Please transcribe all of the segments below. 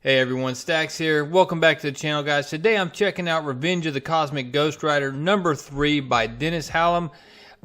Hey everyone, Stacks here. Welcome back to the channel, guys. Today I'm checking out Revenge of the Cosmic Ghost Rider number 3 by Dennis Hallum.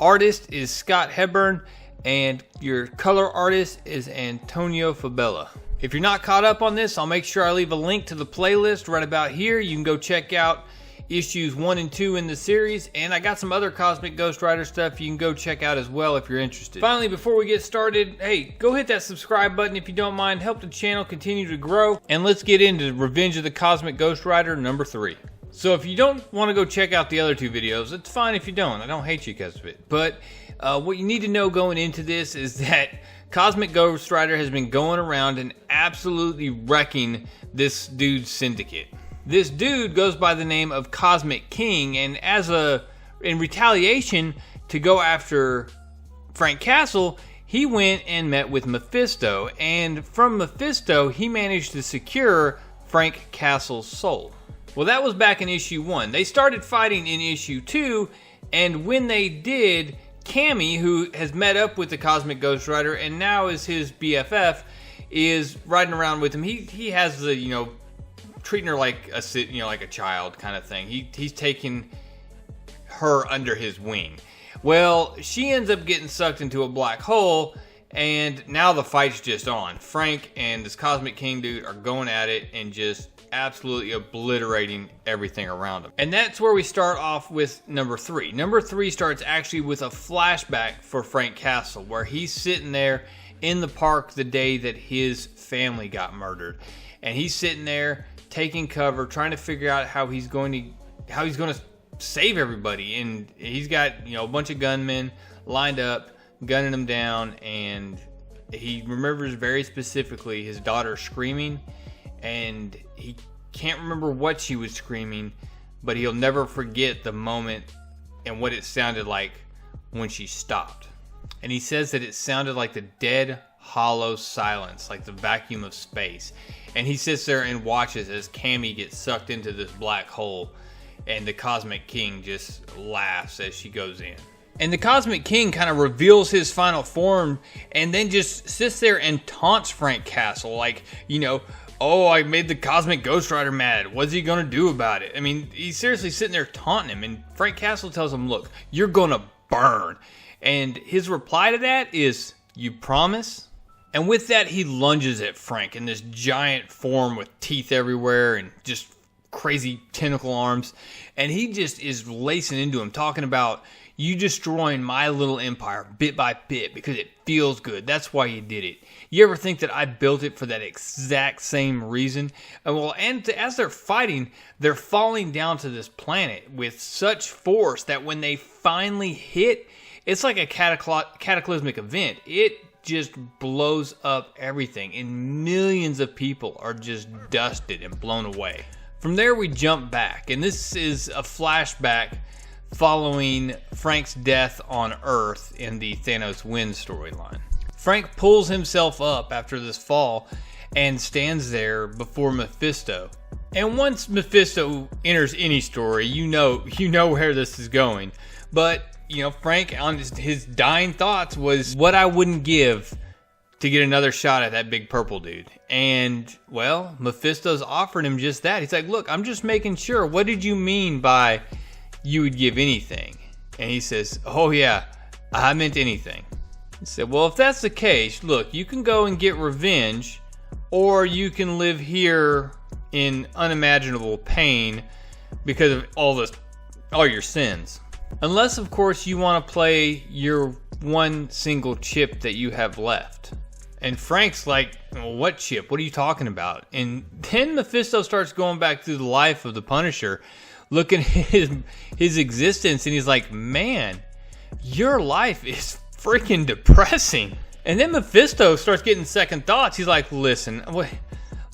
Artist is Scott Hepburn, and your color artist is Antonio Fabella. If you're not caught up on this, I'll make sure I leave a link to the playlist right about here. You can go check out issues 1 and 2 in the series, and I got some other Cosmic Ghost Rider stuff you can go check out as well if you're interested. Finally, before we get started, hey, go hit that subscribe button if you don't mind. Help the channel continue to grow, and let's get into Revenge of the Cosmic Ghost Rider number 3. So if you don't want to go check out the other 2 videos, it's fine if you don't. I don't hate you because of it. But what you need to know going into this is that Cosmic Ghost Rider has been going around and absolutely wrecking this dude's syndicate. This dude goes by the name of Cosmic King, and in retaliation to go after Frank Castle, he went and met with Mephisto, and from Mephisto, he managed to secure Frank Castle's soul. Well, that was back in issue 1. They started fighting in issue 2, and when they did, Cammy, who has met up with the Cosmic Ghost Rider and now is his BFF, is riding around with him. He has the, treating her like a child kind of thing. He's taking her under his wing. Well, she ends up getting sucked into a black hole, and now the fight's just on. Frank and this Cosmic King dude are going at it and just absolutely obliterating everything around them. And that's where we start off with number 3. Number 3 starts actually with a flashback for Frank Castle, where he's sitting there in the park the day that his family got murdered. And he's sitting there taking cover, trying to figure out how he's going to save everybody. And he's got, a bunch of gunmen lined up, gunning them down, and he remembers very specifically his daughter screaming, and he can't remember what she was screaming, but he'll never forget the moment and what it sounded like when she stopped. And he says that it sounded like the dead, hollow silence, like the vacuum of space. And he sits there and watches as Cammy gets sucked into this black hole, and the Cosmic King just laughs as she goes in. And the Cosmic King kind of reveals his final form and then just sits there and taunts Frank Castle like, oh, I made the Cosmic Ghost Rider mad. What's he gonna do about it? I mean, he's seriously sitting there taunting him, and Frank Castle tells him, look, you're gonna burn. And his reply to that is, you promise? And with that, he lunges at Frank in this giant form with teeth everywhere and just crazy tentacle arms. And he just is lacing into him, talking about you destroying my little empire bit by bit because it feels good. That's why you did it. You ever think that I built it for that exact same reason? And as they're fighting, they're falling down to this planet with such force that when they finally hit, it's like a cataclysmic event. It just blows up everything, and millions of people are just dusted and blown away. From there, we jump back, and this is a flashback following Frank's death on Earth in the Thanos Wins storyline. Frank pulls himself up after this fall and stands there before Mephisto. And once Mephisto enters any story, you know where this is going. But Frank, on his dying thoughts, was what I wouldn't give to get another shot at that big purple dude. And, well, Mephisto's offering him just that. He's like, look, I'm just making sure. What did you mean by you would give anything? And he says, oh yeah, I meant anything. He said, well, if that's the case, look, you can go and get revenge, or you can live here in unimaginable pain because of all your sins. Unless, of course, you want to play your one single chip that you have left. And Frank's like, well, what chip? What are you talking about? And then Mephisto starts going back through the life of the Punisher, looking at his existence, and he's like, man, your life is freaking depressing. And then Mephisto starts getting second thoughts. He's like, listen,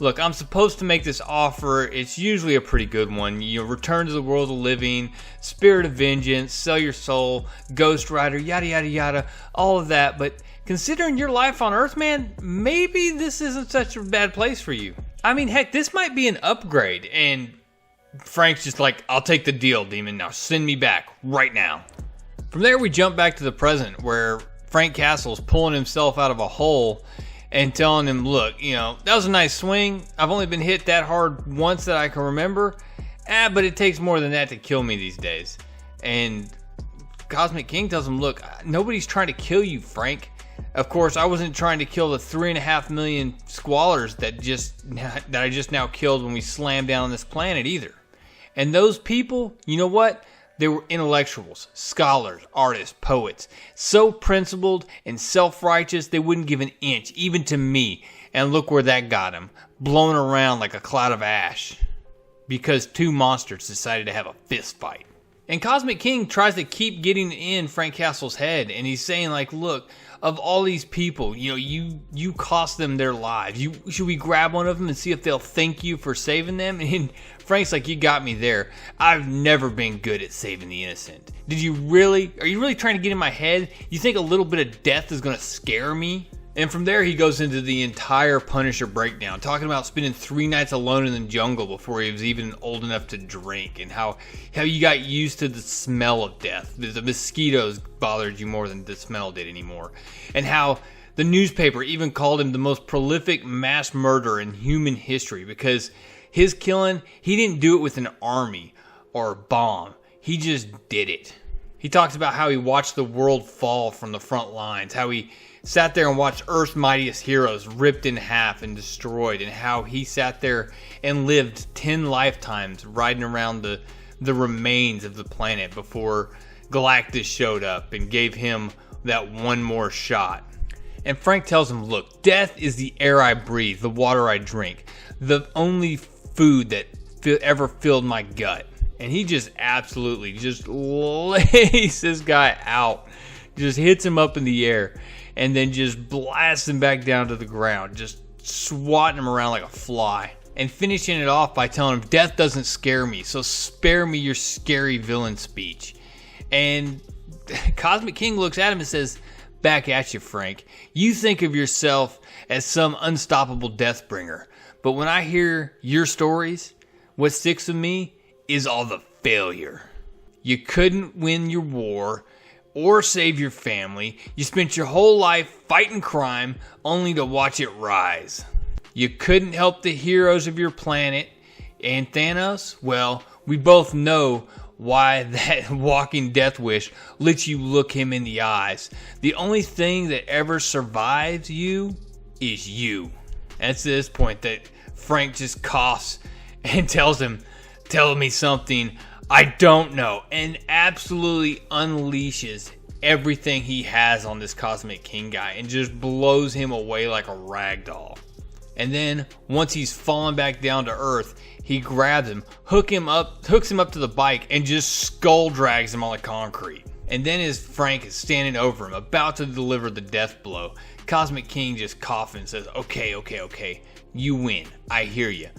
look, I'm supposed to make this offer. It's usually a pretty good one. Return to the world of living, spirit of vengeance, sell your soul, Ghost Rider, yada, yada, yada, all of that. But considering your life on Earth, man, maybe this isn't such a bad place for you. I mean, heck, this might be an upgrade. And Frank's just like, I'll take the deal, demon. Now send me back right now. From there, we jump back to the present, where Frank Castle's pulling himself out of a hole and telling him, look, you know, that was a nice swing. I've only been hit that hard once that I can remember. But it takes more than that to kill me these days. And Cosmic King tells him, look, nobody's trying to kill you, Frank. Of course, I wasn't trying to kill the 3.5 million squalors that I just now killed when we slammed down on this planet either. And those people, you know what? They were intellectuals, scholars, artists, poets, so principled and self-righteous they wouldn't give an inch, even to me. And look where that got them, blown around like a cloud of ash, because two monsters decided to have a fist fight. And Cosmic King tries to keep getting in Frank Castle's head, and he's saying, like, look, of all these people, you know, you cost them their lives. Should we grab one of them and see if they'll thank you for saving them? And Frank's like, you got me there. I've never been good at saving the innocent. Are you really trying to get in my head? You think a little bit of death is going to scare me? And from there, he goes into the entire Punisher breakdown, talking about spending 3 nights alone in the jungle before he was even old enough to drink, and how you got used to the smell of death. The mosquitoes bothered you more than the smell did anymore. And how the newspaper even called him the most prolific mass murderer in human history, because his killing, he didn't do it with an army or a bomb. He just did it. He talks about how he watched the world fall from the front lines, how he sat there and watched Earth's mightiest heroes ripped in half and destroyed, and how he sat there and lived 10 lifetimes riding around the remains of the planet before Galactus showed up and gave him that one more shot. And Frank tells him, look, death is the air I breathe, the water I drink, the only food that ever filled my gut. And he just absolutely just lays this guy out, just hits him up in the air, and then just blasts him back down to the ground, just swatting him around like a fly. And finishing it off by telling him, death doesn't scare me, so spare me your scary villain speech. And Cosmic King looks at him and says, back at you, Frank. You think of yourself as some unstoppable death bringer, but when I hear your stories, what sticks with me is all the failure. You couldn't win your war or save your family. You spent your whole life fighting crime only to watch it rise. You couldn't help the heroes of your planet. And Thanos, well, we both know why that walking death wish lets you look him in the eyes. The only thing that ever survives you is you. And it's at this point that Frank just coughs and tells him, tell me something I don't know, and absolutely unleashes everything he has on this Cosmic King guy and just blows him away like a rag doll. And then once he's fallen back down to earth, he grabs him, hooks him up to the bike, and just skull drags him on the concrete. And then as Frank is standing over him, about to deliver the death blow, Cosmic King just coughing and says, okay, you win, I hear you.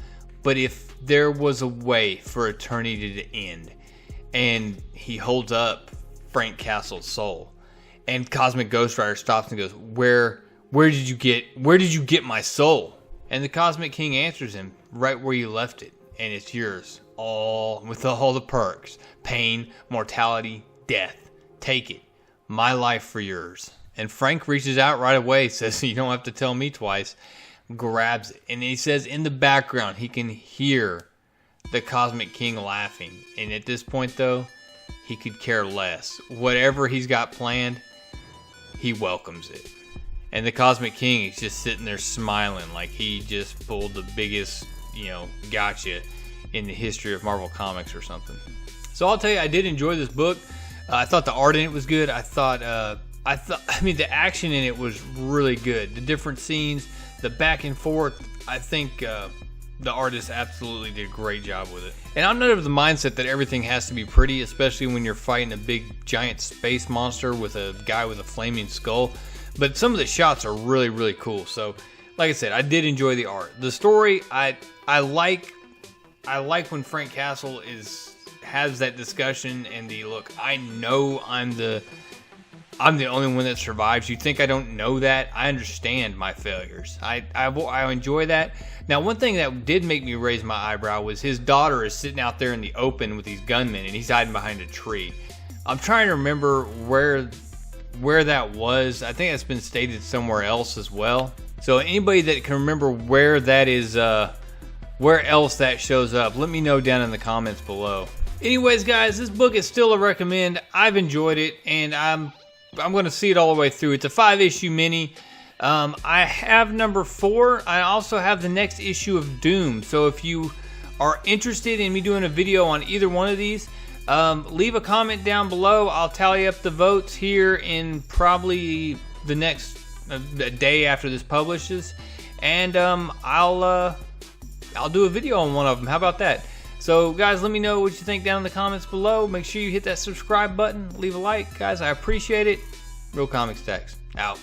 But if there was a way for eternity to end, and he holds up Frank Castle's soul, and Cosmic Ghost Rider stops and goes, where did you get my soul? And the Cosmic King answers him, right where you left it, and it's yours, all with all the perks, pain, mortality, death. Take it, my life for yours. And Frank reaches out right away, says, you don't have to tell me twice, grabs it, and he says in the background he can hear the Cosmic King laughing. And at this point though, he could care less. Whatever he's got planned, he welcomes it. And the Cosmic King is just sitting there smiling like he just pulled the biggest, gotcha in the history of Marvel Comics or something. So I'll tell you, I did enjoy this book. I thought the art in it was good. I mean, the action in it was really good. The different scenes, the back and forth, I think the artist absolutely did a great job with it. And I'm not of the mindset that everything has to be pretty, especially when you're fighting a big giant space monster with a guy with a flaming skull. But some of the shots are really, really cool. So, like I said, I did enjoy the art. The story, I like when Frank Castle has that discussion and the look. I know I'm the only one that survives. You think I don't know that? I understand my failures. I enjoy that. Now, one thing that did make me raise my eyebrow was his daughter is sitting out there in the open with these gunmen, and he's hiding behind a tree. I'm trying to remember where that was. I think that's been stated somewhere else as well. So anybody that can remember where that is, where else that shows up, let me know down in the comments below. Anyways, guys, this book is still a recommend. I've enjoyed it, and I'm going to see it all the way through. It's a 5-issue mini. I have number 4. I also have the next issue of Doom. So if you are interested in me doing a video on either one of these, leave a comment down below. I'll tally up the votes here in probably the next day after this publishes, and I'll do a video on one of them. How about that? So guys, let me know what you think down in the comments below. Make sure you hit that subscribe button, leave a like. Guys, I appreciate it. Real Comic Stacks out.